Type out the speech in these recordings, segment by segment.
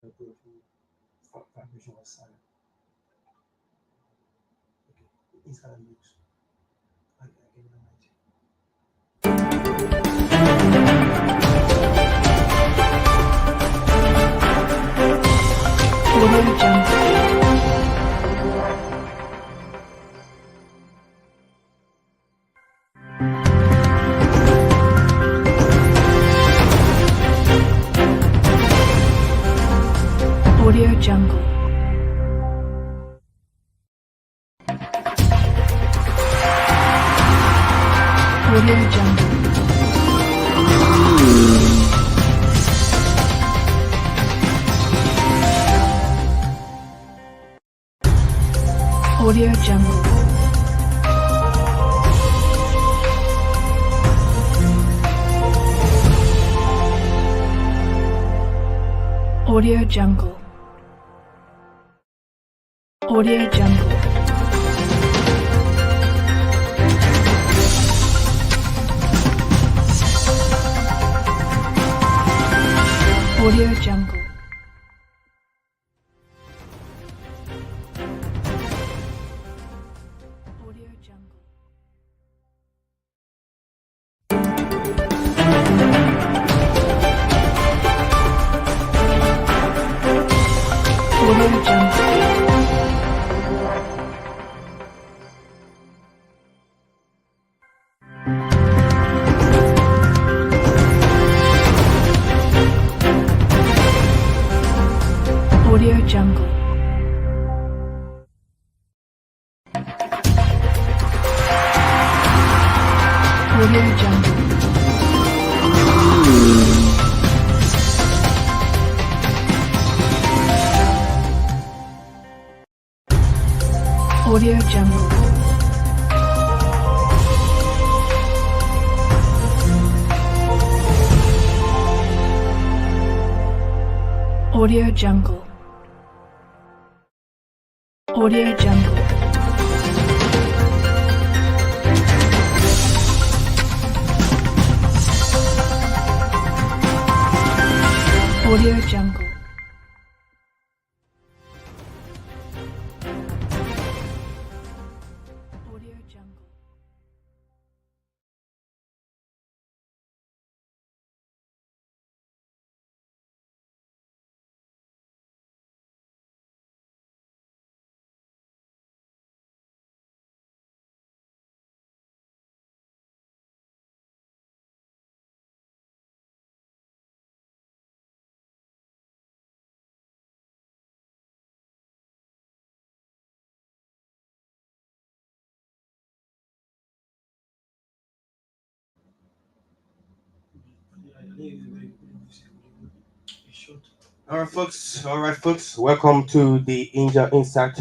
vibration was silent. Okay, inside the news. I give it a night. Audio Jungle. Audio Jungle. Audio Jungle. Audio Jungle. Audio Jungle. Audio Jungle. Audio Jungle. Audio Jungle. Audio Jungle. Audio Jungle. Audio Jungle. Audio Jungle. Audio Jungle. Audio Jungle. Audio Jungle. Audio Jungle. All right, folks. All right, folks. Welcome to the Angel Insight.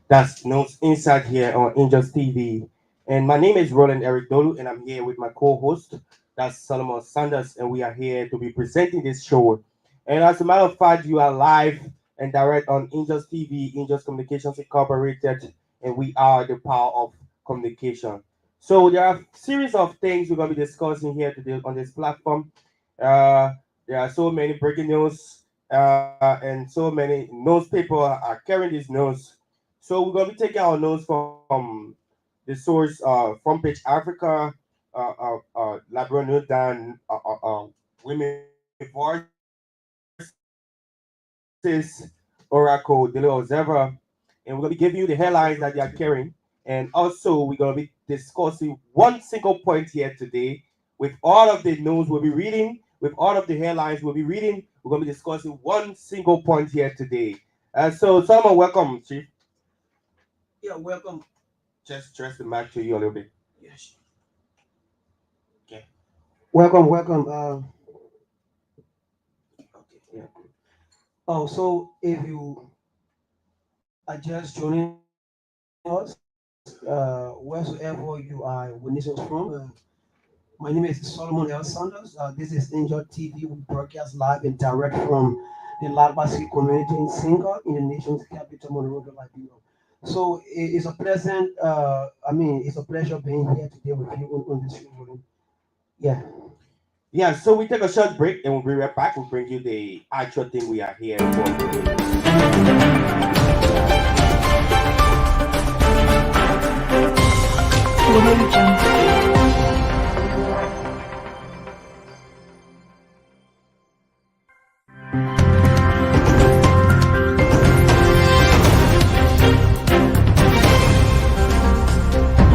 That's Notes Insight here on Angels TV. And my name is Roland Eric Dolu, and I'm here with my co-host, that's Solomon Sanders, and we are here to be presenting this show. And as a matter of fact, you are live and direct on Angels TV, Angels Communications Incorporated, and we are the power of communication. So there are a series of things we're going to be discussing here today on this platform. Uh, there are so many breaking news and so many news people are carrying these news. So we're gonna be taking our news from the source Front Page Africa, Labrador News, and Women Voices, Oracle, Daily Observer, and we're gonna be giving you the headlines that they are carrying. And also, we're gonna be discussing one single point here today. With all of the news we'll be reading, with all of the headlines we'll be reading, we're gonna be discussing one single point here today. So, Simon, welcome, Chief. Yeah, welcome. Just the mic to you a little bit. Yes. Okay. Welcome. Okay. Yeah. So if you are just joining us, wheresoever you are listening from, my name is Solomon L. Sanders. This is Angel TV. We broadcast live and direct from the Lagbaski community in Singa in the nation's capital, Monrovia, Liberia. So it's a pleasant, it's a pleasure being here today with you on this show. Yeah. Yeah, so we take a short break and we'll be right back. We'll bring you the actual thing we are here for.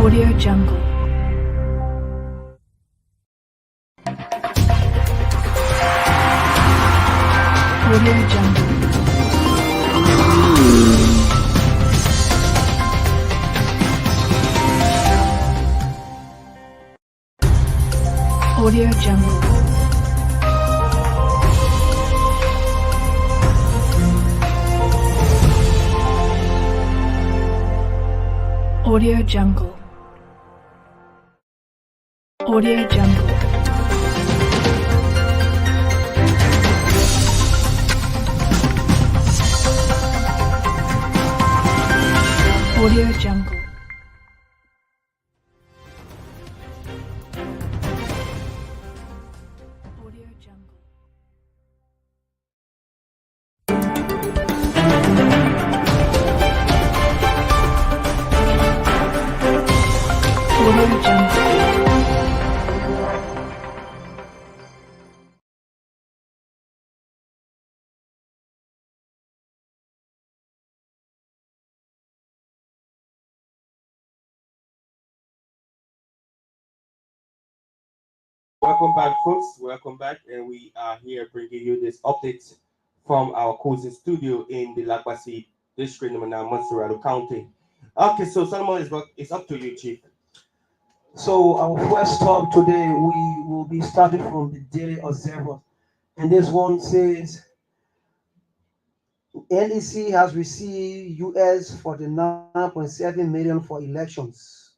Audio Jungle. Audio Jungle. Audio Jungle. Audio Jungle. Audio Jungle. Audio Jungle. Audio Jungle. Audio Jungle. Audio Jungle. Welcome back, folks. Welcome back, and we are here bringing you this update from our cozy studio in the Lakwasi district, Namana, Montserrado County. Okay, so Solomon it's up to you, Chief. So our first stop today, we will be starting from the Daily Observer, and this one says NEC has received US 49.7 million for elections.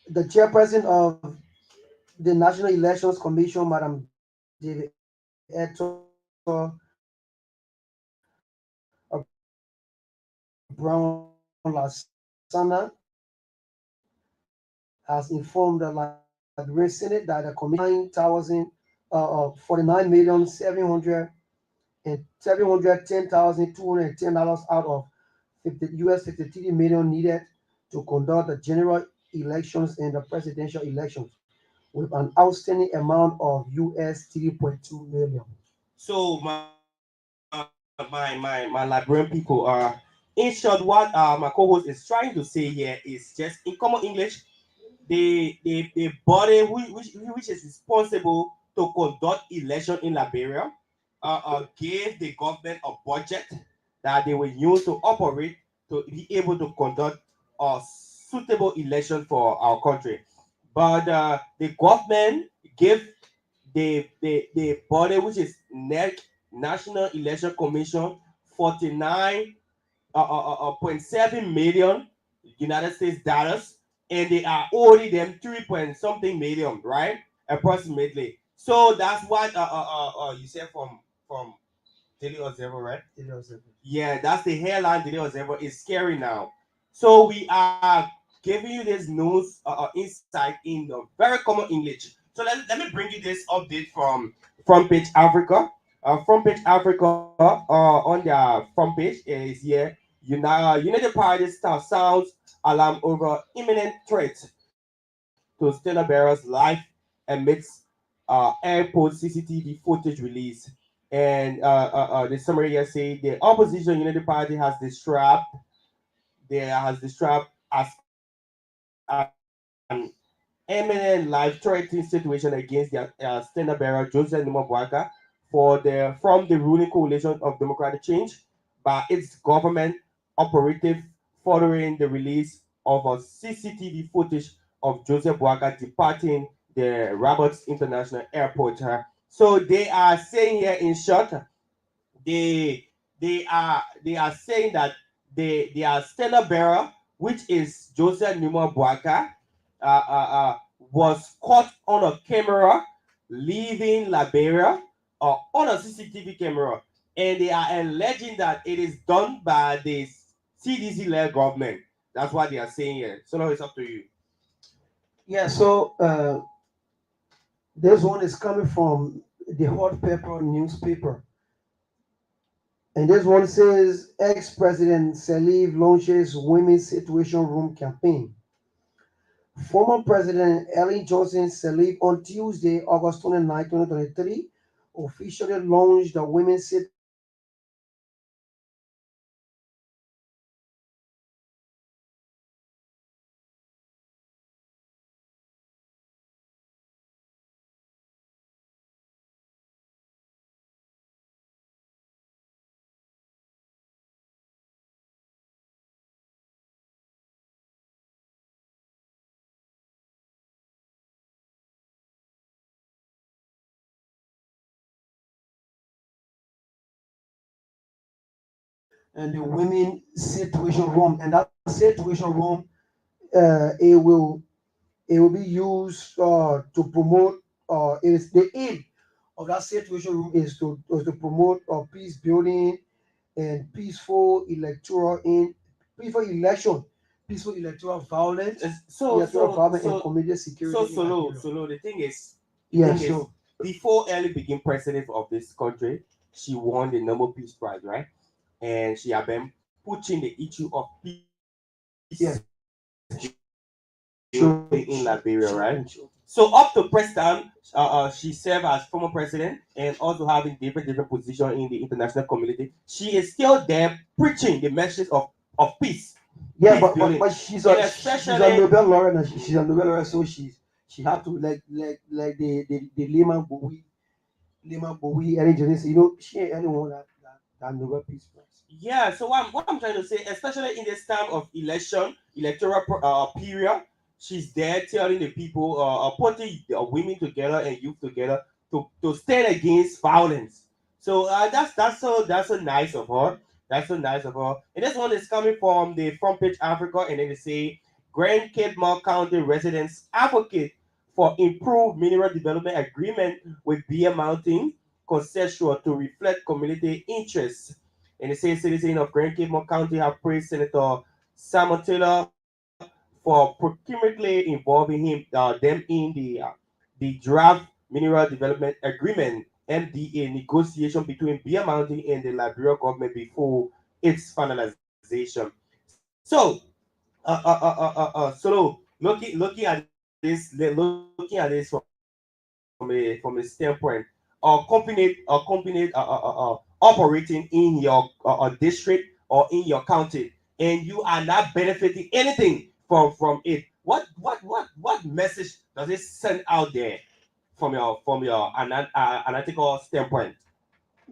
The chairperson of the National Elections Commission, Madam David Eto Brown Lasana, has informed the Liberian Senate that the commission 49,710,210 out of 50 US 53 million needed to conduct the general elections and the presidential elections with an outstanding amount of US 3.2 million. So my Liberian people are. In short, what my co-host is trying to say here is just in common English, the body which is responsible to conduct election in Liberia gave the government a budget that they will use to operate to be able to conduct a suitable election for our country. But the government gave the body which is NEC, National Election Commission, 49.7 million United States dollars, and they are owing them 3 point something million, right? Approximately. So that's what you said from Daily Observer, right? Daily Observer. Yeah, that's the headline. Daily Observer is scary now. So we are giving you this news insight in the very common English. So let me bring you this update from Front Page Africa. Front Page Africa on their front page is here. United Party staff sounds alarm over imminent threat to Stella Bearer's life amidst airport CCTV footage release. And the summary here say the opposition United Party has an imminent life-threatening situation against their standard bearer Joseph Nimobwaka from the ruling coalition of democratic change by its government operative following the release of a CCTV footage of Joseph Boaga departing the Roberts International Airport. So they are saying here in short, they they are saying that their standard bearer, which is Joseph Numa Boaga, was caught on a camera leaving Liberia on a CCTV camera, and they are alleging that it is done by the CDC-led government. That's what they are saying here. So now it's up to you. Yeah, so This one is coming from the Hot Pepper newspaper. And this one says ex-president Salif launches women's situation room campaign. Former President Ellen Johnson Sirleaf on Tuesday, August 29, 2023, officially launched the Women's Situation Room campaign in the United Kingdom. And the Women Situation Room, and that Situation Room, it will be used to promote. It is the aim of that Situation Room is to promote peace building and peaceful election, peaceful electoral violence, So electoral so violence, and so community so security in solo Liberia. solo. The Yeah, thing is, so before Ellie became president of this country, she won the Nobel Peace Prize, right? And she had been pushing the issue of peace yeah, building sure, in Liberia, right? sure. So up to present, she served as former president and also having different positions in the international community. She is still there preaching the message of peace, Yeah, peace but building, she's and a especially Nobel laureate, and she's a Nobel laureate, so she had to like the Lehman Bowie, Ellen Johnson. She ain't anyone that Nobel Peace Prize. yeah. So what I'm trying to say, especially in this time of electoral period, she's there telling the people, putting women together and youth together to stand against violence. So that's so nice of her. That's so nice of her. And this one is coming from the Front Page Africa, and then they say Grand Cape Mount County residents advocate for improved mineral development agreement with Beer Mountain consensual to reflect community interests. And it says citizens of Grand Cape Mount County have praised Senator Simon Taylor for proactively involving them in the draft Mineral Development Agreement (MDA) negotiation between Beer Mountain and the Liberia government before its finalization. So, so looking at this from a standpoint, operating in your district or in your county, and you are not benefiting anything from it. What message does it send out there from your analytical standpoint?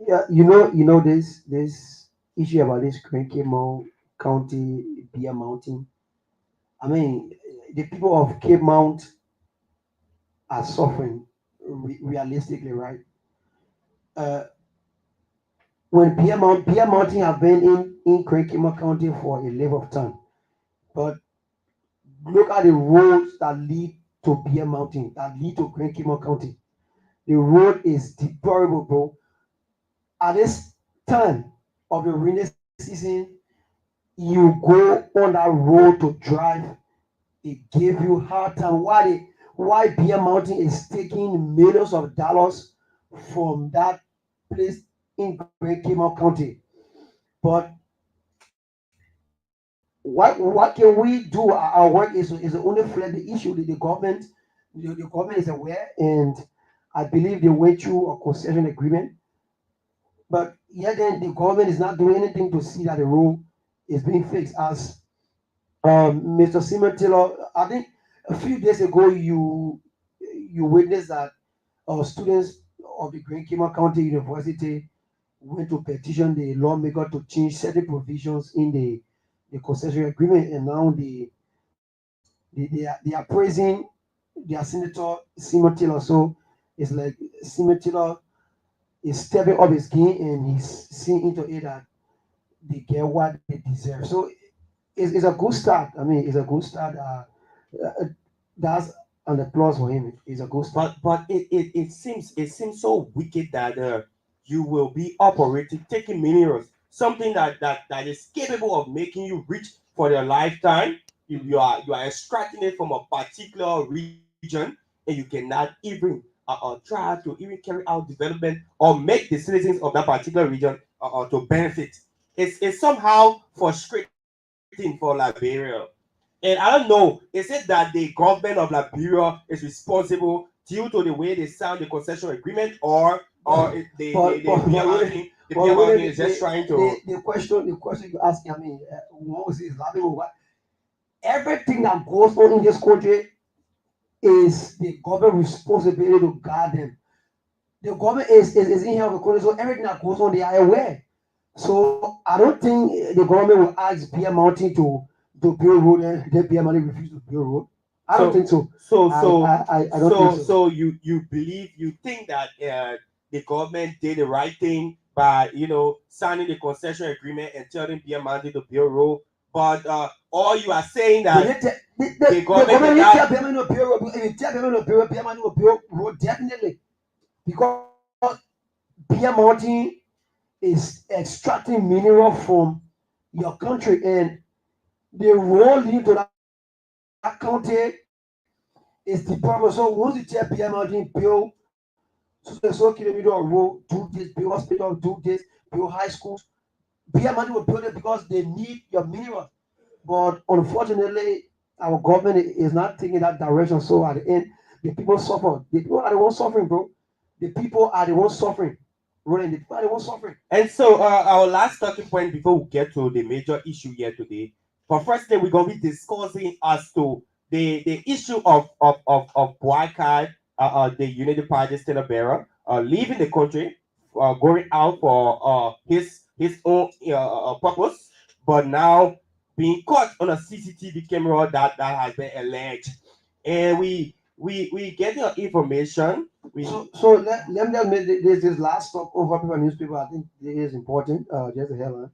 Yeah, this issue about this Grand County Beer Mountain. I mean, the people of Cape Mount are suffering realistically, right? Uh, when Beer Mountain have been in Grand County for a length of time, but look at the roads that lead to Beer Mountain, that lead to Grand County. The road is deplorable, bro. At this time of the rainy season, you go on that road to drive, it give you hard time. Why Beer Mountain is taking millions of dollars from that place in Great Cayman County. But what can we do? Our work is only flag the issue. The government is aware, and I believe they went through a concession agreement. But yet then the government is not doing anything to see that the rule is being fixed. As Mr. Simon Taylor, I think a few days ago you witnessed that students of the Grand Cayman County University went to petition the lawmaker to change certain provisions in the concession agreement, and now they are praising their senator Simon Taylor. So it's like Simon Taylor is stepping up his game and he's seeing into it that they get what they deserve. So it's a good start. I mean, it's a good start. Uh, that's an applause for him. It's a good start. But it seems so wicked that you will be operating taking minerals, something that is capable of making you rich for your lifetime. You are extracting it from a particular region, and you cannot even try to even carry out development or make the citizens of that particular region to benefit. It's somehow frustrating for Liberia. And I don't know, is it that the government of Liberia is responsible due to the way they signed the concession agreement, or the really, PMRD is just trying to. the question you ask, I mean, what was his laughing over? Everything that goes on in this country is the government responsibility to guard them. The government is in here of the country, so everything that goes on, they are aware. So I don't think the government will ask Beer Mountain to build road and then Beer Mountain refuse to build road. I don't think so. So I don't think so. so you think that the government did the right thing by signing the concession agreement and telling BMD to build road, but or you are saying They that didn't the the government government did didn't tell not. Beer Mountain to build road. If you tell Beer Mountain to build road, Beer Mountain will build road definitely because Beer Mountain is extracting mineral from your country and the road leading to that county is the purpose. So once you tell PM Mountain build so kilometer of road, do this, build hospital, do this, build high schools, PM Mountain will build it because they need your mineral. But unfortunately, our government is not taking that direction. So at the end, the people suffer. The people are the ones suffering, bro. The people are the ones suffering. Rolling, the people are the ones suffering. And so our last talking point before we get to the major issue here today. But firstly, we're gonna be discussing as to the issue of boycott the Unity Party Stella Bearer leaving the country, going out for his own purpose, but now being caught on a CCTV camera that has been alleged, and we getting information. So let me just make this last talk over paper newspaper. I think it is important. Just a headline.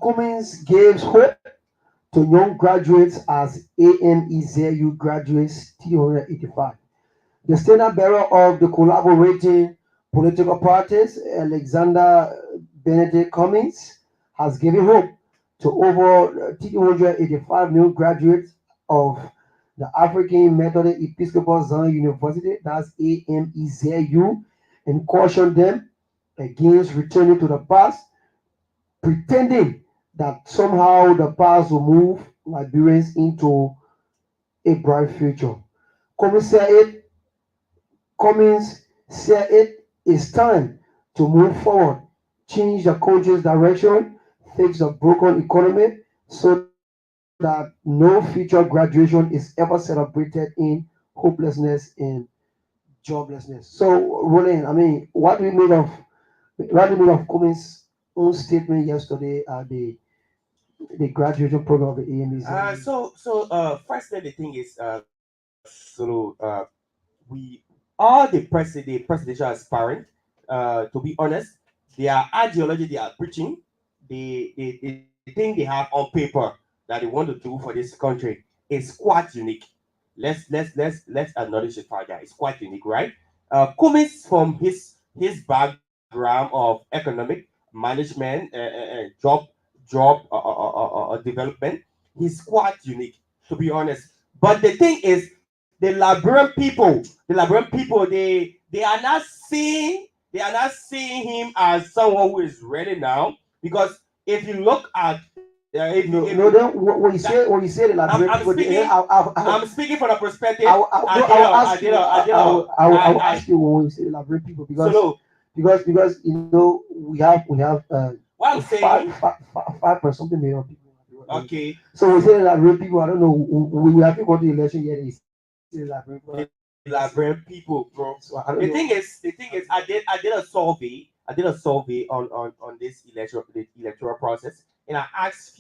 Cummins gives hope to young graduates as AMEZU graduates 385. The standard bearer of the collaborating political parties, Alexander Benedict Cummings, has given hope to over 385 new graduates of the African Methodist Episcopal Zion University, that's AMEZU, and cautioned them against returning to the past, pretending that somehow the past will move Liberians into a bright future. Cummings said it Cummings said it is time to move forward, change the country's direction, fix the broken economy so that no future graduation is ever celebrated in hopelessness and joblessness. So, Roland, I mean, what do you make of Cummings' own statement yesterday at the graduation program of the AMEs? Firstly, the thing is we all the presidential aspirant, to be honest, their ideology they are preaching, the thing they have on paper that they want to do for this country is quite unique. Let's acknowledge the fact that it's quite unique, right? Cummings from his background of economic management job development, he's quite unique, to be honest. But the thing is, the Liberian people, they are not seeing him as someone who is ready now. Because if you look at if No, then when you say the Liberian I'm people, speaking I'm speaking from the perspective. I will ask you when you say the Liberian people because So because you know we have what I'm saying, 5 point something million people. okay, So we say the Liberian people. I don't know. We haven't got the election yet. They say the Liberian people. the Liberian people, bro. So I don't The know. thing is, I did a survey on this electoral process, and I asked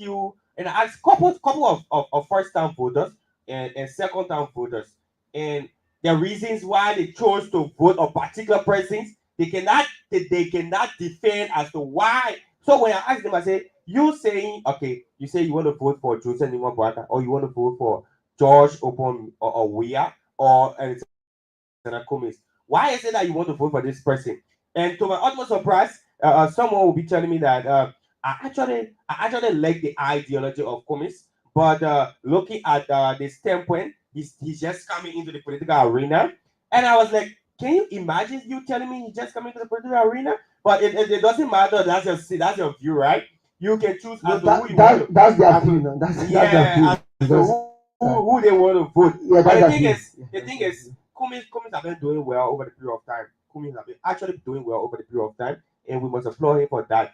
couple of first time voters and second time voters, and the reasons why they chose to vote on particular persons, they cannot defend as to why. So when I asked them, I said, you saying, okay, you say you want to vote for Joseph Nima Boaka, or you want to vote for George Opon or Weah or Alexander Cummings. Why is it that you want to vote for this person? And to my utmost surprise, someone will be telling me that I actually like the ideology of Cummings, but looking at the standpoint, he's just coming into the political arena, and I was like, Can you imagine you telling me you just coming to the political arena? But it doesn't matter. That's your view, right? You can choose No, as to who you want to, that's their as view. to, No? That's their yeah, view. as to Because who they want to vote. yeah, But that's their view. Yeah, the that's thing their is, view. Cummings have been doing well over the period of time. Cummings have been actually doing well over the period of time, and we must applaud him for that.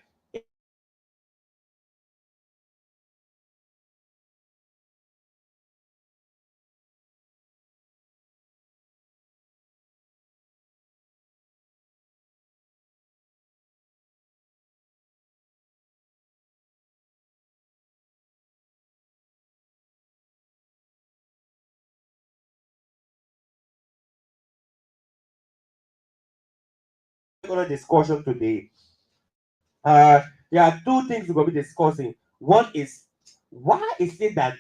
And the other thing is, we're going to discussion today. There are two things we're going to be discussing. One is, why is it that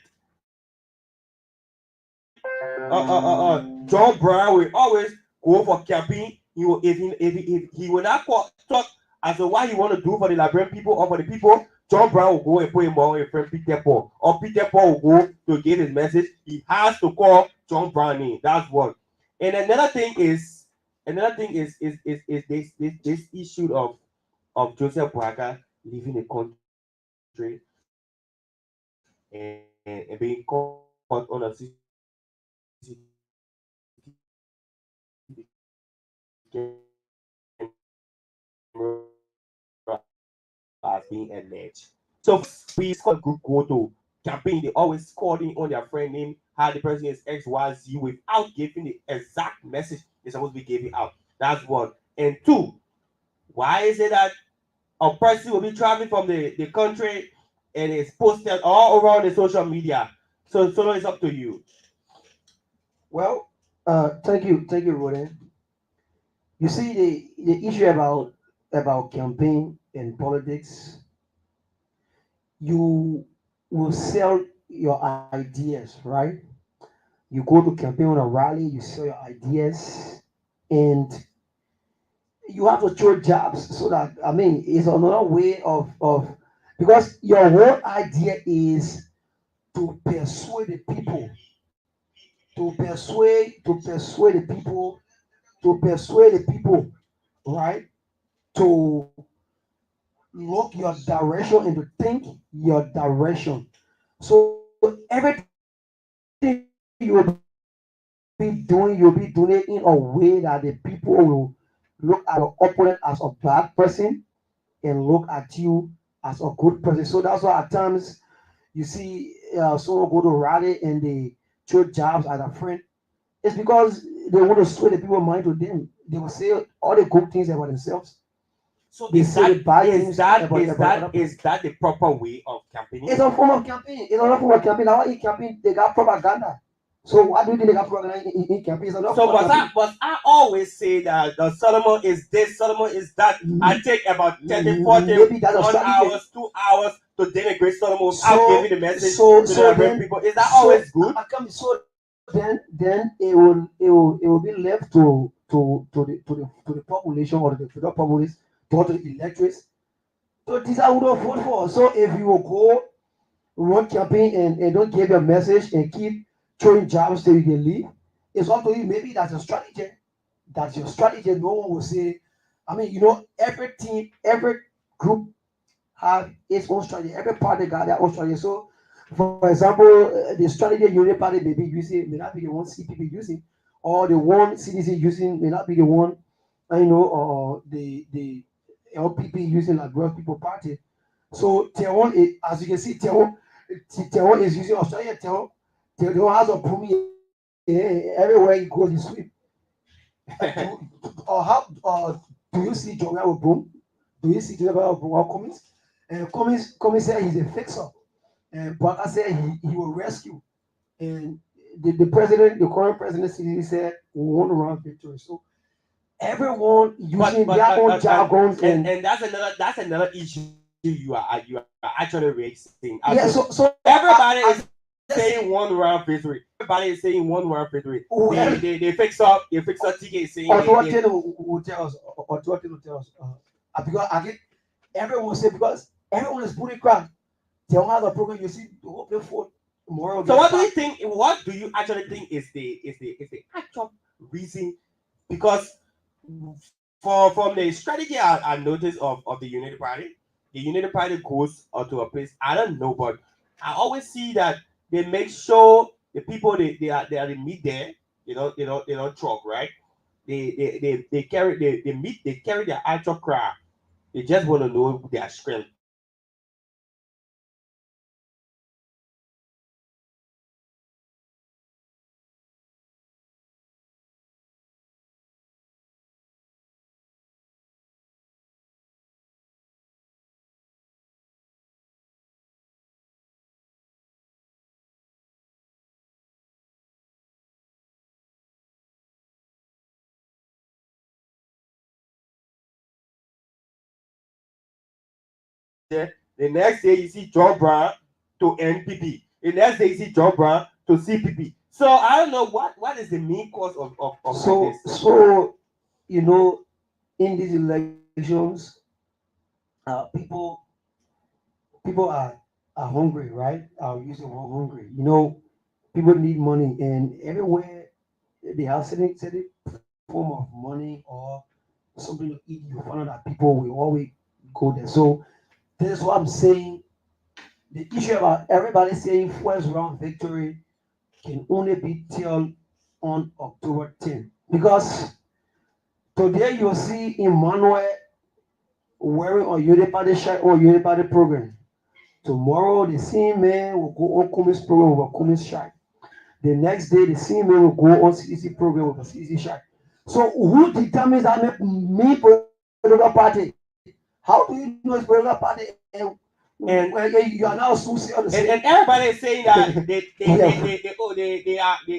John Brown will always go for campaign? He will, if he will not talk as to what he want to do for the Liberian people or for the people. John Brown will go and put him on a friend Peter Paul, or Peter Paul will go to give his message. He has to call John Brown in. That's one. And another thing is this issue of Joseph Boakai leaving the country and being caught on a as being alleged. So we scored good goal to campaign. They always called in on their friend name, how the person is XYZ without giving the exact message they're supposed to be giving out. That's one. And two, why is it that a person will be traveling from the country and it's posted all around the social media? So Solo, it's up to you. Well, thank you, Roden. You see, the issue about campaign and politics, you will sell your ideas, right? You go to campaign on a rally, you sell your ideas, and you have to throw jobs so that it's another way of because your whole idea is to persuade the people, to persuade the people, to persuade the people, right? To look your direction and to think your direction. So everything you will be doing, you'll be doing it in a way that the people will look at your opponent as a bad person and look at you as a good person. So that's why at times you see someone go to rally and they throw jobs at a friend. It's because they want to sway the people's mind to them. They will say all the good things about themselves. So They say the bad things about other people. is that the proper way of campaigning? It's a form of campaign. It's another form of campaign. Now in campaign, they got propaganda. So why do you think they got propaganda in campaign? It's another So form of campaign. was I always say that the Solomon is this, Solomon is that. I take about 30, 40, Maybe that's a 1 strategy. hours, 2 hours to denigrate Solomon without So giving the message so to the so Liberian then people. Is that so always good? then it will be left to the population or to the populace to the electorates. So these are who don't vote for. So if you will go run campaign and don't give your message and keep throwing jobs till you can leave, it's up to you. Maybe that's a strategy. That's your strategy. No one will say, every team, every group have its own strategy. Every party got their own strategy. So, for example, the strategy Unity Party may be using may not be the one CPP using, or the one CDC using may not be the one, or the LPP using like Growth People Party. So Tehran, as you can see, Tehran is using Australia. Tehran has a boom everywhere he goes, he sweep. Or how do you see Joga with boom? Do you see Joga with boom or Cummins? And Cummins said he's a fixer, and Baka said he will rescue. And the current president, CDC said one round victory. So everyone using their own jargons and that's another issue you are actually raising. yeah. So Everybody is let's saying say, one round victory. Everybody is saying one round victory. well, They fix up TK is saying authority will tell us. Authority will tell us. Because again, everyone say because everyone is putting crowd. They don't have a program. You see, the whole for tomorrow. So what do you think? What do you actually think is the actual reason because for from the strategy I noticed of the Unity Party goes to a place I don't know, but I always see that they make sure the people they meet there, they don't talk, right? They carry they meet they carry their actual crowd. They just want to know their strength. There, the next day you see John Brown to NPP. The next day you see John Brown to CPP. So I don't know what is the main cause of So, this. you know, in these elections, people are hungry, right? I'll use the word hungry. People need money, and everywhere they have certain form of money or something to eat. You find out that people will always go there. So this is what I'm saying. The issue about everybody saying first round victory can only be till on October 10th. Because today you'll see Emmanuel wearing a Unipadi shirt or Unipadi program. Tomorrow the same man will go on Kumi's program with a Kumi's shirt. The next day the same man will go on CC program with a CC shirt. So who determines that me political party? How do you know it's political party? And you are now associated on the same. And everybody is saying that Yeah.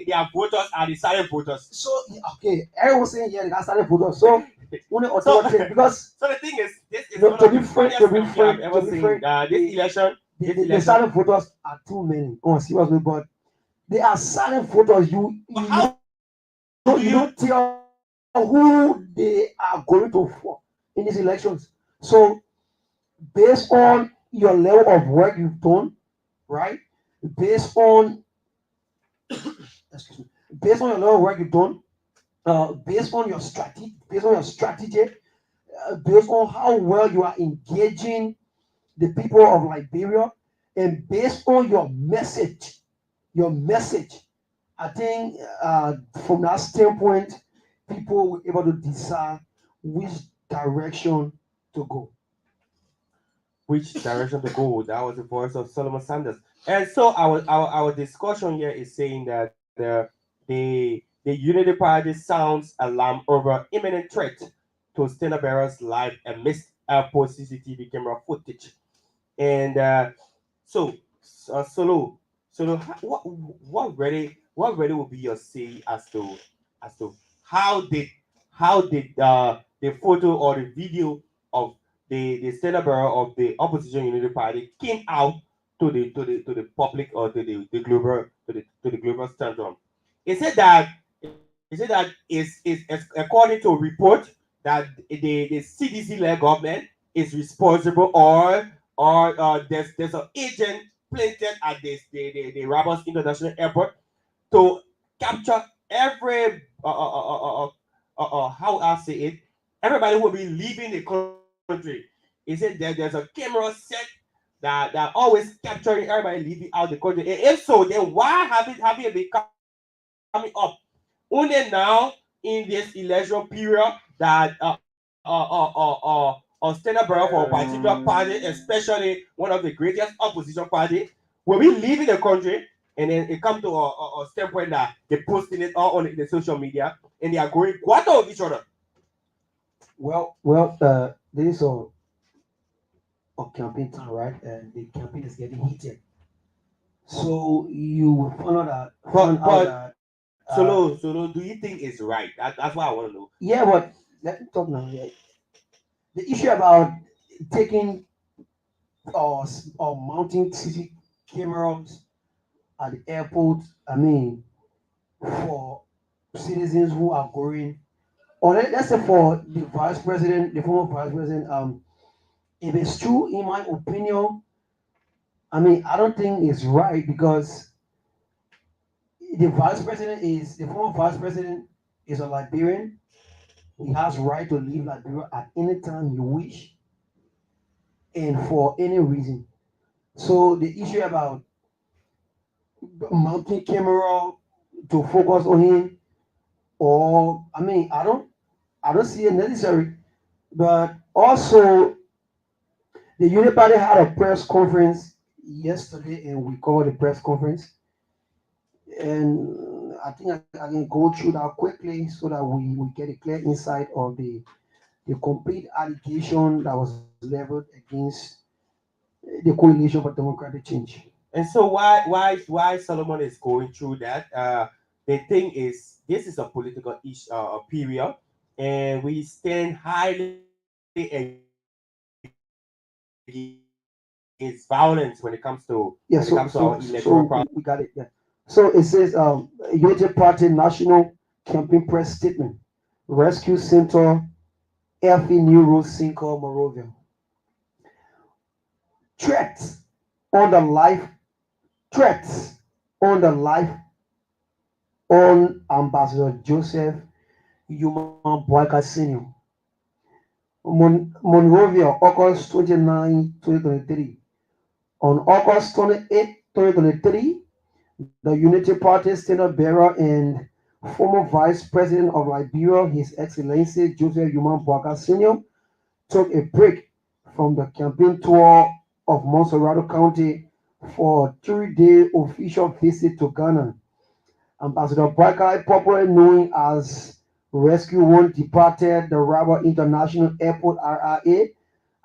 their voters are the silent voters. So okay, everyone's saying yeah, they got started photo. So only So, authority because so the thing is, this is to, one to of be the frank, funniest to be things we have frank, ever to be seen. frank, This election, this the election. silent photos are too many. Oh, seriously, but they are silent photos. But how You do don't you? tell who they are going to for in these elections. So based on your level of work you've done, right? Based on excuse me, based on your level of work you've done, based on your strategy, based on how well you are engaging the people of Liberia, and based on your message, I think from that standpoint, people were able to decide which direction to go. Which direction to go? That was the voice of Solomon Sanders. And so our discussion here is saying that the Unity Party sounds alarm over imminent threat to Stena Bearer's life amidst airport CCTV camera footage. And so, Solo, what really will be your say as to how did the photo or the video of the Stella Barrow of the opposition Unity Party came out to the public or to the global standard? Is it that is according to a report that the CDC led government is responsible, or there's an agent planted at the Rabos International Airport to capture every how I say it, everybody will be leaving the country. Is it that there's a camera set that always capturing everybody leaving out the country? And if so, then why have it been coming up only now in this election period that Stena Barrow for a particular party, especially one of the greatest opposition party, will be leaving the country, and then it come to a standpoint that they're posting it all on the social media, and they are going quarter of each other. This is a campaign time, right? And the campaign is getting heated. So you But find out but that Solo, do you think it's right? That's what I want to know. yeah, but let me talk now. Yeah. The issue about taking or mounting CC cameras at the airport, I mean, for citizens who are going, or let's say for the vice president, the former vice president, if it's true, in my opinion, I mean, I don't think it's right because the former vice president is a Liberian. He has right to leave Liberia at any time he wish and for any reason. So the issue about mounting camera to focus on him, or I mean, I don't see it necessary. But also, the Unity Party had a press conference yesterday, and we covered the press conference. And I think I can go through that quickly so that we get a clear insight of the complete allegation that was leveled against the Coalition for Democratic Change. And so why Solomon is going through that? The thing is, this is a political issue, period, and we stand highly against violence when it comes to our electoral Yeah, process. we got it. Yeah. So it says Unity Party National Campaign Press Statement. Rescue Center, Effie New Road, Cinco, Morovia. Threats on the life, threats on the life on Ambassador Joseph Human Boyka Senior. Monrovia, August 29, 2023. On August 28, 2023, the Unity Party Standard Bearer and former Vice President of Liberia, His Excellency Joseph Human Boyka Senior, took a break from the campaign tour of Monserrado County for a 3-day official visit to Ghana. Ambassador Boyka, popularly known as Rescue One, departed the Rabat International Airport RIA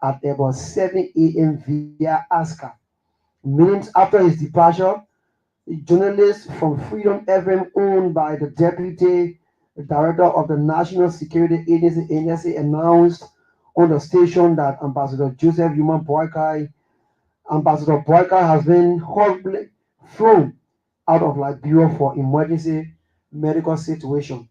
at about 7 a.m. via Aska. Minutes after his departure, a journalist from Freedom FM, owned by the Deputy Director of the National Security Agency (NSA), announced on the station that Ambassador Boyka has been horribly flown out of Liberia for emergency medical situation.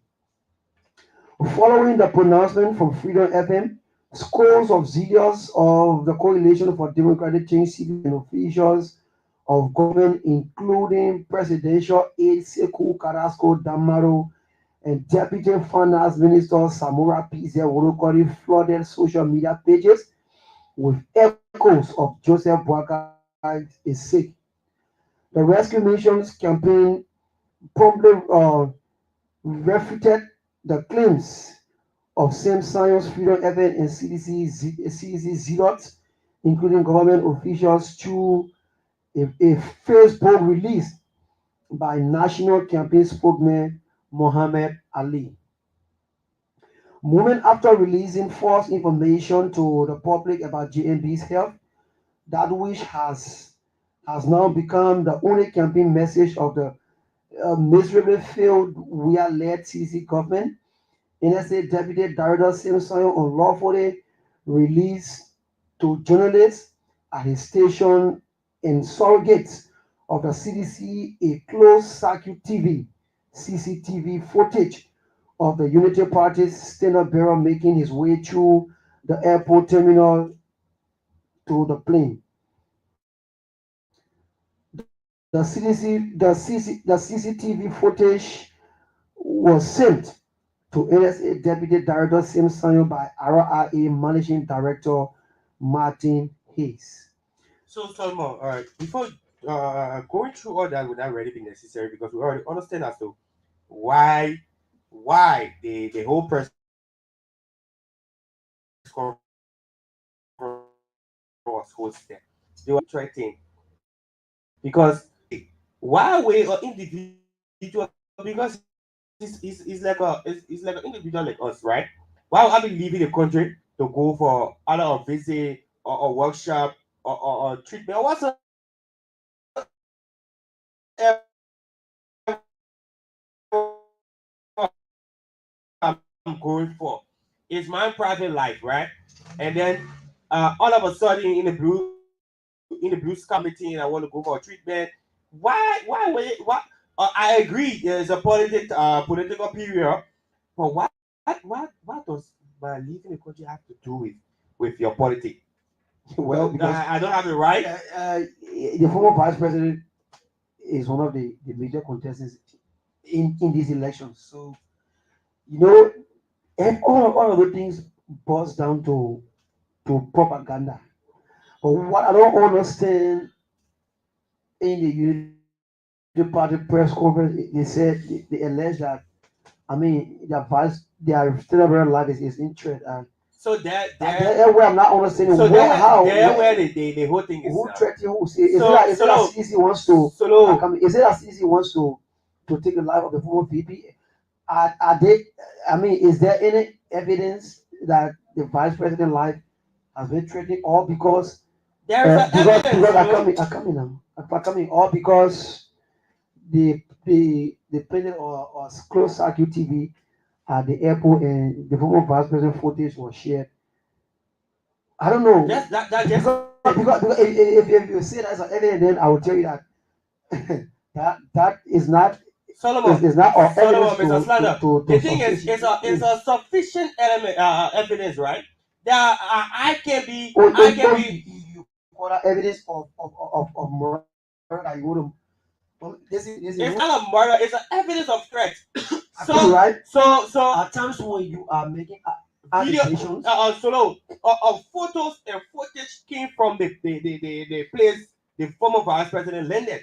Following the pronouncement from Freedom FM, scores of zealots of the Coalition for Democratic Change civilian and officials of government, including Presidential Aide Sekou Carrasco Damaro and Deputy Finance Minister Samora Pizze Worokori, flooded social media pages with echoes of Joseph Boyka is sick. The Rescue Mission's campaign promptly refuted the claims of same science Freedom FM and CDC zealots, including government officials, through a Facebook release by National Campaign spokesman Mohammed Ali. Moment after releasing false information to the public about JNB's health, that which has now become the only campaign message of the miserably failed Weah-led CDC government. NSA Deputy Director Simpson unlawfully released to journalists at his station and surrogates of the CDC a closed circuit TV CCTV footage of the Unity Party's standard bearer making his way through the airport terminal to the plane. The CCTV footage was sent to NSA Deputy Director Simpson by RIA Managing Director Martin Hayes. So Solomon, all right, before going through all that would not really be necessary because we already understand as to why the whole press conference was hosted. They were threatening because why we are individual, because it's like an individual like us, right? Why would I be leaving the country to go for other a visit or workshop or treatment or whatsoever I'm going for? It's my private life, right? And then all of a sudden in the blue sky meeting, I want to go for a treatment. Why wait? What? I agree. There's a political period, but what does my leaving the country have to do with your politics? Well, because I don't have it right. the former vice president is one of the major contestants in these elections. So You know, and all of the things boils down to propaganda. But what I don't understand in the Unity Party press conference, they said they alleged that their vice their celebrity life is interest and So that that there, where I'm not understanding so where how there where where the whole thing is who now. threatened who say is it that So CC wants to so is it that CC wants to take the life of the former VP? Are they is there any evidence that the vice president life has been threatened or there is an evidence, because I come in now I come in or because the president or closed circuit TV at the airport and the former vice president footage was shared. I don't know that just because if you say that's an evidence, then I will tell you that that Solomon, is not our evidence Solomon, Mr. Slander. to The thing is, substantiate. it's a sufficient element evidence, right? There, Oh, I can be. you call that evidence of murder that you want to. Well, there's a It's rule. not a murder. It's an evidence of threat. I tell you, right? So At times when you are making video, accusations, solo photos and footage came from the place the former vice president landed.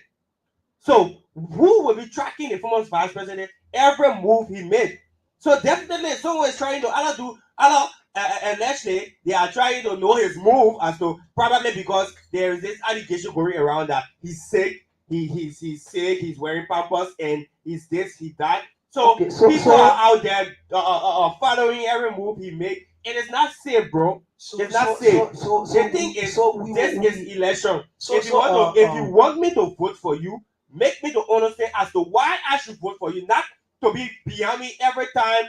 So who will be tracking the former vice president every move he made? So definitely someone is trying to other allegedly they are trying to know his move as to probably because there is this allegation going around that he's sick, he's sick, he's wearing pampers and he's this, he that. So okay. So people are out there following every move he make. It is not safe, bro. so It's not so safe. so so The so thing we is, so we this is we election. so so If you want me to vote for you, make me to understand as to why I should vote for you, not to be behind me every time,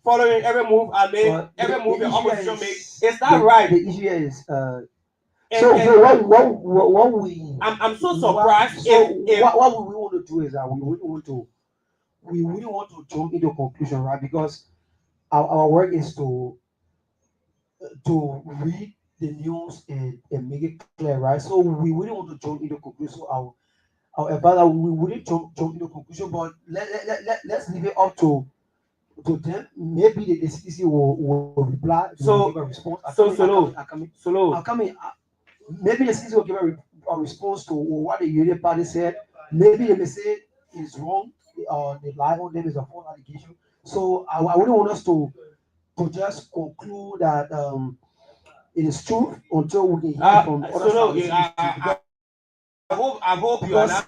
following every move I make, but every move the the issue opposition make. is It's not right. the issue here is And what we I'm so surprised if what we want to do is that we really want to jump into conclusion, right? Because our work is to read the news and make it clear, right? So we really want to jump into conclusion. So our advisor, we wouldn't jump into conclusion, but let's leave it up to them. Maybe the CDC will reply, they will give a so response. solo I solo. come in. Maybe the CDC will give a response to what the Union Party said. Maybe they may say it's wrong, or the lie on them is a false allegation. So I wouldn't want us to just conclude that it is true until we can hear from other Solo, side of the CDC. I hope Because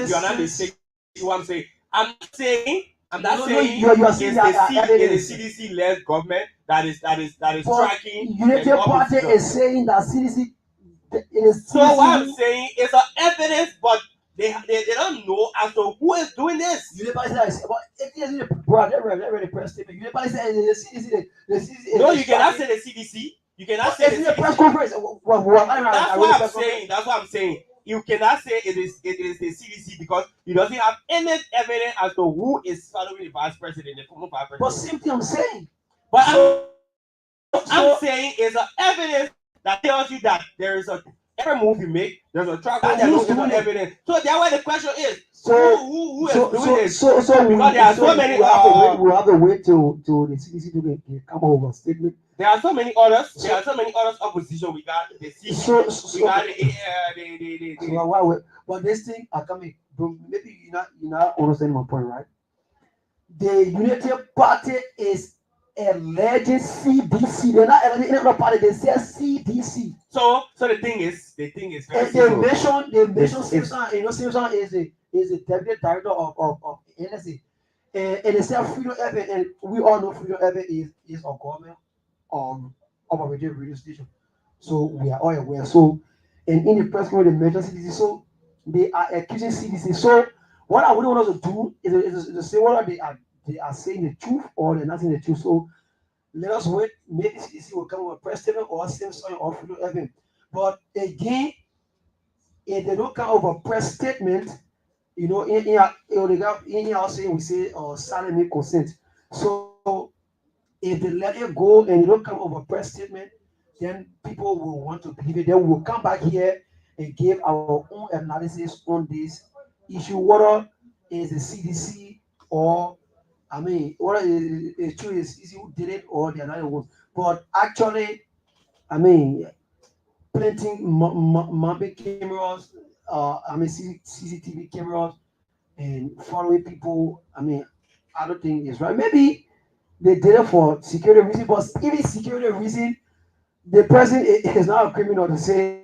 you are not mistaken what I'm saying. I'm not no, saying you are seeing that it's evidence. the CDC led government that is But tracking Unity the Party opposition. is saying that CDC, it is So what I'm CDC. saying is an evidence, but they don't know as to who is doing this. Unity Party says, but it is the bro, they read the press statement. Unity Party says the CDC, the CDC No, you is cannot tracking. say the CDC. You cannot But say it's the in the press CDC. conference. That's I read the what I'm press conference. saying. That's what I'm saying. You cannot say it is the CDC because you doesn't have any evidence as to who is following the vice president, the former vice But president. same thing I'm saying. But So I'm saying is an evidence that tells you that there is a every move you make, there's a track so that who's is an doing it? evidence. So that's why the question is So who is doing this? so Because there are so many we have to wait to the CDC to come up with a statement. there are so many others. So There are so many others opposition. We got the CDC, so we got so why but this thing are coming, bro, maybe you're not understanding my point, right? The Unity Party is alleging CDC. They're not alleging any other party, they say CDC. So the thing is very And simple. they mention It's- Simpson, Simpson is the deputy director of NSA. And they say Freedom FM, and we all know Freedom FM is a government operated radio station. So we are all aware. So, and in the press conference, they mention CDC. So they are accusing CDC. So what I would want us to do is to say whether they are saying the truth or they're not saying the truth. So let us wait. Maybe CDC will come with a press statement or Simpson or Freedom FM. But again, if they don't come with a press statement, in our saying we say silent make consent. So if they let it go and you don't come with a press statement, then people will want to believe it. Then we'll come back here and give our own analysis on this issue, whether it's the CDC or I mean, what is true is who did it or they're not the ones. But actually, I mean, planting mapping cameras, I mean, CCTV cameras and following people. I mean, I don't think it's right. Maybe they did it for security reason, but even security reason, the person is not a criminal to say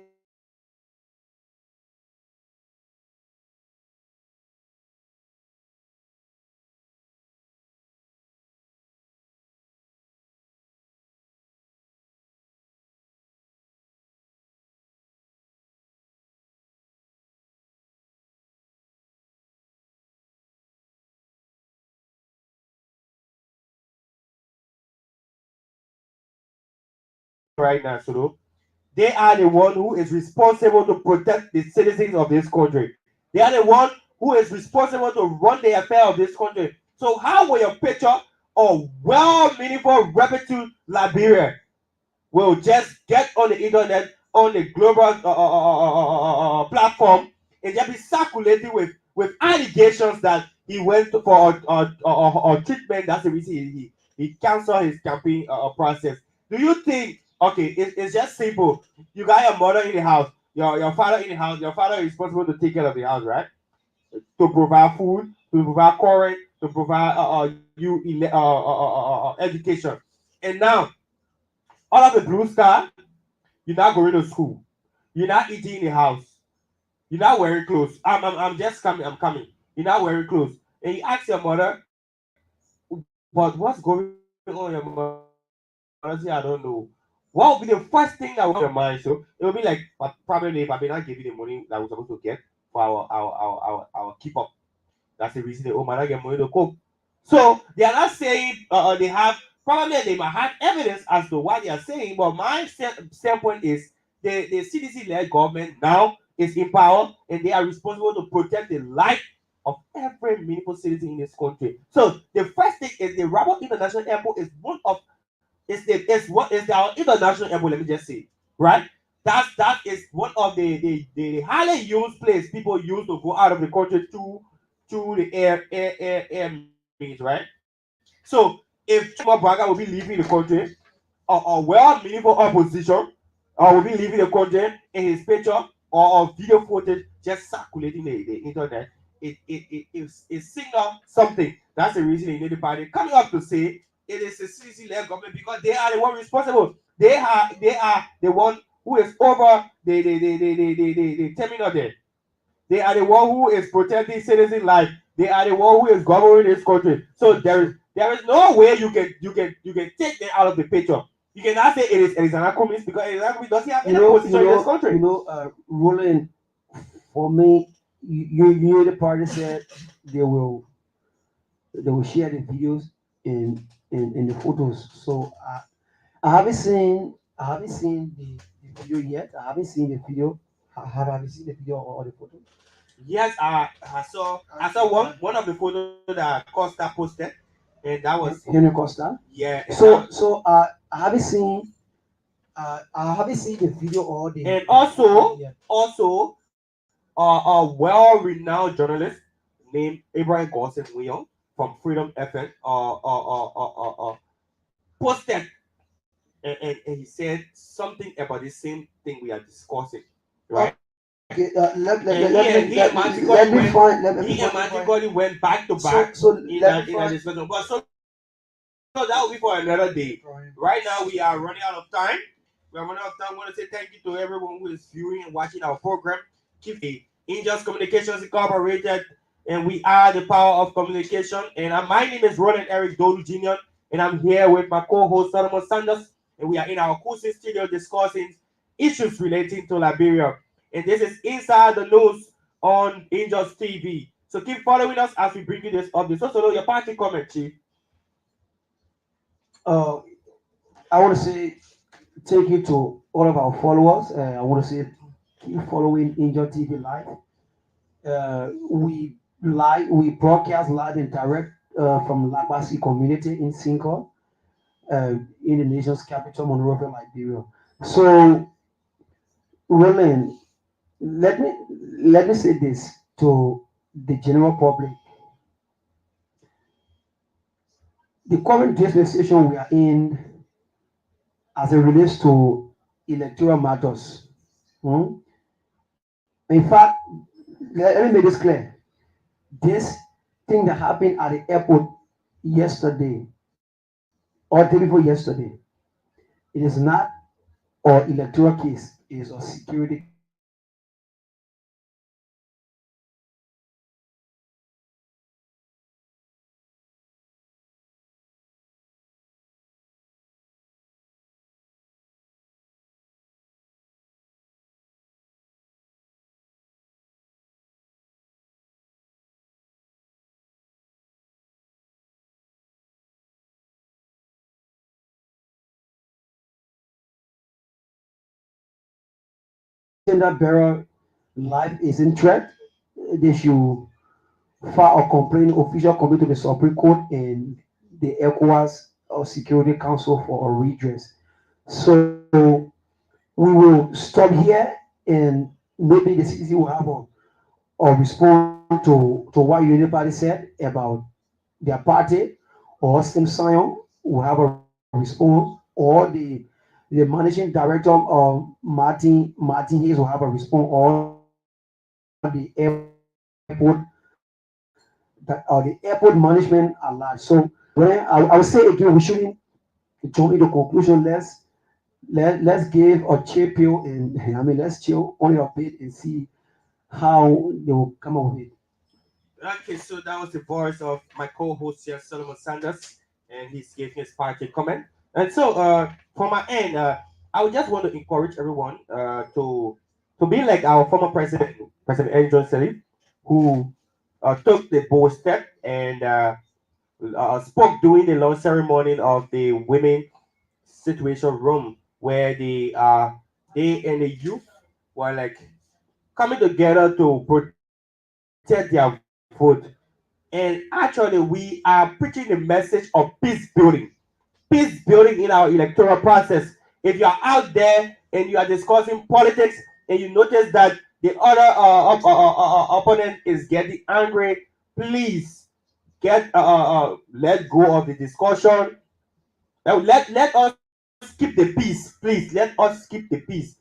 right now, so they are the one who is responsible to protect the citizens of this country. They are the one who is responsible to run the affair of this country. So how will your picture of well meaningful reputable Liberia will just get on the internet on the global platform and just be circulating with allegations that he went for treatment. That's the reason he canceled his campaign process. Do you think? Okay, it's just simple. You got your mother in the house, your father in the house. Your father is responsible to take care of the house, right? To provide food, to provide current, to provide education. And now all of the blue sky, you're not going to school. You're not eating in the house. You're not wearing clothes. I'm just coming. I'm coming. You're not wearing clothes. And you ask your mother, but what's going on? Your mother say, I don't know. What will be the first thing that will come to your mind? So it will be like, but probably if I may not give you the money that we're supposed to get for our keep up. That's the reason they might not get money to cook. So they are not saying they have probably they might have evidence as to what they are saying, but my standpoint is the CDC-led government now is in power and they are responsible to protect the life of every meaningful citizen in this country. So the first thing is the Rabo International Airport is one of is our international airport. Let me just say, right? That is one of the highly used place people use to go out of the country to the air means, right? So if Chuma Braga will be leaving the country or well meaningful opposition or will be leaving the country in his picture or video footage just circulating the internet, it signal something. That's the reason you need the party coming up to say it is a CC-led government because they are the one responsible. They are the one who is over the terminal there. They are the one who is protecting citizen life. They are the one who is governing this country. So there is no way you can take them out of the picture. You cannot say it is an acronym because it doesn't have any position in this country. Roland, for me, you the party said they will they will share the videos in the photos. So I haven't seen the video yet. I haven't seen the video. Have you seen the video or the photo? Yes, I saw one of the photos that Costa posted, and that was Henry Costa. yeah. I haven't seen the video or the And also yet. also a well-renowned journalist named Abraham Gosson Leon from Freedom FM posted and he said something about the same thing we are discussing, right? Okay, And he and let me Magic find. Gully went back to back So in a discussion. But so that will be for another day. Right now we are running out of time. We are running out of time. I want to say thank you to everyone who is viewing and watching our program. Keep the Angels Communications Incorporated, and we are the power of communication. And my name is Roland Eric Dolu Jr., and I'm here with my co-host Solomon Sanders, and we are in our Kusi studio discussing issues relating to Liberia. And this is Inside the News on Angels TV. So keep following us as we bring you this update. So your party comment, Chief. Uh, I want to say thank you to all of our followers. I want to say keep following Angel TV Live. We broadcast live and direct from Lagbasi community in Cinco, in the nation's capital, Monrovia, Liberia. So, Roland, let me let me say this to the general public. the current dispensation we are in as it relates to electoral matters. Hmm? In fact, let me make this clear. This thing that happened at the airport yesterday or day before yesterday, it is not an electoral case, it is a security case. So agenda bearer life is in threat, they should file a complaint, official complaint to the Supreme Court and the ECOWAS or Security Council for a redress. So we will stop here and maybe the CCC will have a response to what Unipati said about their party, or Sim Sion will have a response, or the managing director of Martin Hayes will have a response, or the airport management at large. So when I would say again, we shouldn't jump into conclusion. Let's give a chill pill and I mean let's chill on your bit and see how they will come up with it. Okay, so that was the voice of my co-host here, Solomon Sanders, and he's giving his party comment. And so, from my end, I would just want to encourage everyone to be like our former president, President Andrew Sirleaf, who took the bold step and spoke during the launch ceremony of the women situation room, where they and the youth were like coming together to protect their vote. And actually, we are preaching the message of peace building. Peace building in our electoral process. If you are out there and you are discussing politics and you notice that the other opponent is getting angry, please let go of the discussion. Let us keep the peace, please. Let us keep the peace.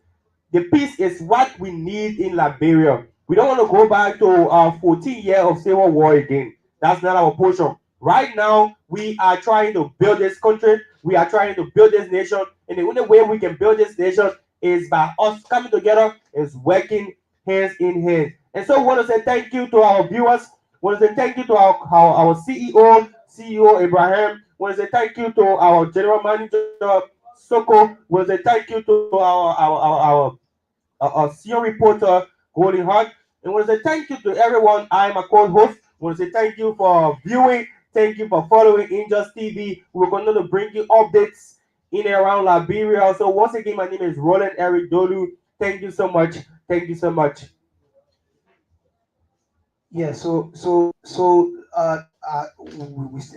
The peace is what we need in Liberia. We don't want to go back to 14 years of civil war again. That's not our portion. Right now, we are trying to build this country. We are trying to build this nation. And the only way we can build this nation is by us coming together, is working hands in hand. And so, I want to say thank you to our viewers. I want to say thank you to our CEO Abraham. I want to say thank you to our general manager Soko. I want to say thank you to our senior reporter, Golden Hart. And I want to say thank you to everyone. I'm a co-host. I want to say thank you for viewing. Thank you for following Injust TV. We're going to bring you updates in and around Liberia. So once again, my name is Roland Eric Dolu. Thank you so much. Thank you so much. Yeah, we still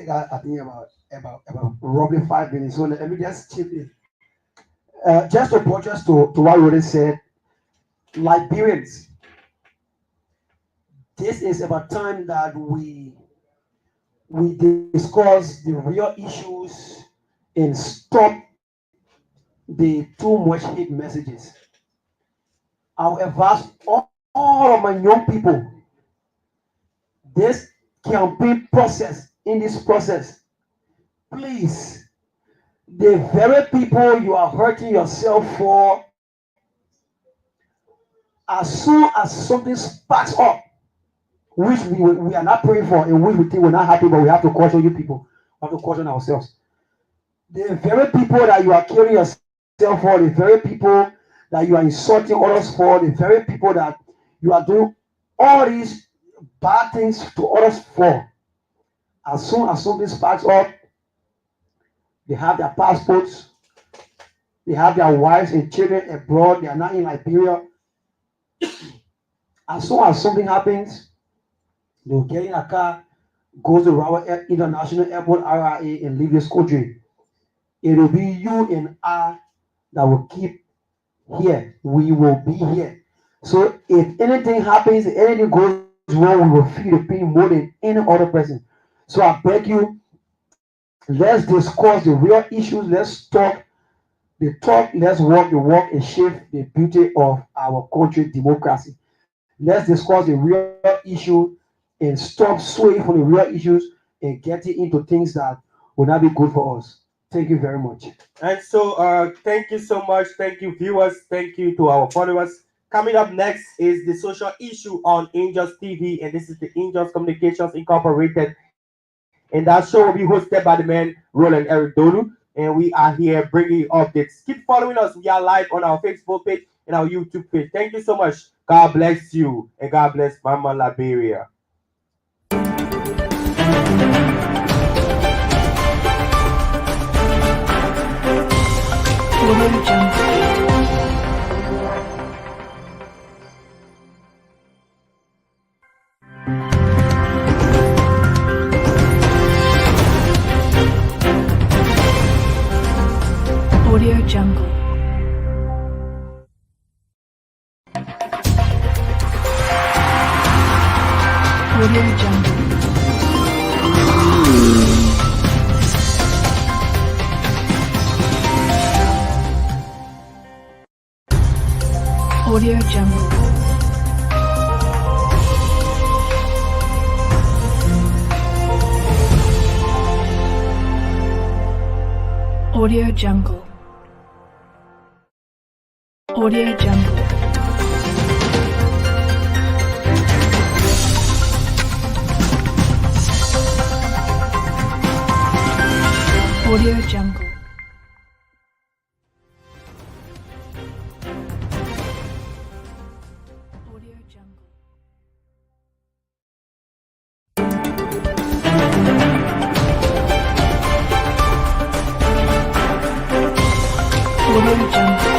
got I think about roughly 5 minutes. So let me just chip in. Just to buttress to what Roden said, Liberians, this is about time that we discuss the real issues and stop the too much hate messages. However, all of my young people, this campaign process, in this process, please, the very people you are hurting yourself for, as soon as something sparks up, which we are not praying for and which we think we're not happy, but we have to caution you people, we have to caution ourselves. The very people that you are killing yourself for, the very people that you are insulting others for, the very people that you are doing all these bad things to others for, as soon as something sparks up, they have their passports, they have their wives and children abroad, they are not in Liberia. As soon as something happens, they'll get in a car, go to Rawa International Airport, RIA, and leave this country. It will be you and I that will keep here. We will be here. So if anything happens, if anything goes wrong, we will feel the pain more than any other person. So I beg you, Let's discuss the real issues. Let's talk the talk. Let's walk the walk and shape the beauty of our country democracy. Let's discuss the real issue and stop swaying from the real issues and getting into things that will not be good for us. Thank you very much. And so, thank you so much. Thank you, viewers. Thank you to our followers. Coming up next is the social issue on Angels TV, and this is the Angels Communications Incorporated. And that show will be hosted by the man Roland Eric Dolu. And we are here bringing you updates. Keep following us. We are live on our Facebook page and our YouTube page. Thank you so much. God bless you, and God bless Mama Liberia. Audio Jungle. Audio Jungle. Audio Jungle. Audio Jungle. Audio Jungle. Audio Jungle. Audio Jungle. Audio Jungle. Audio Jungle.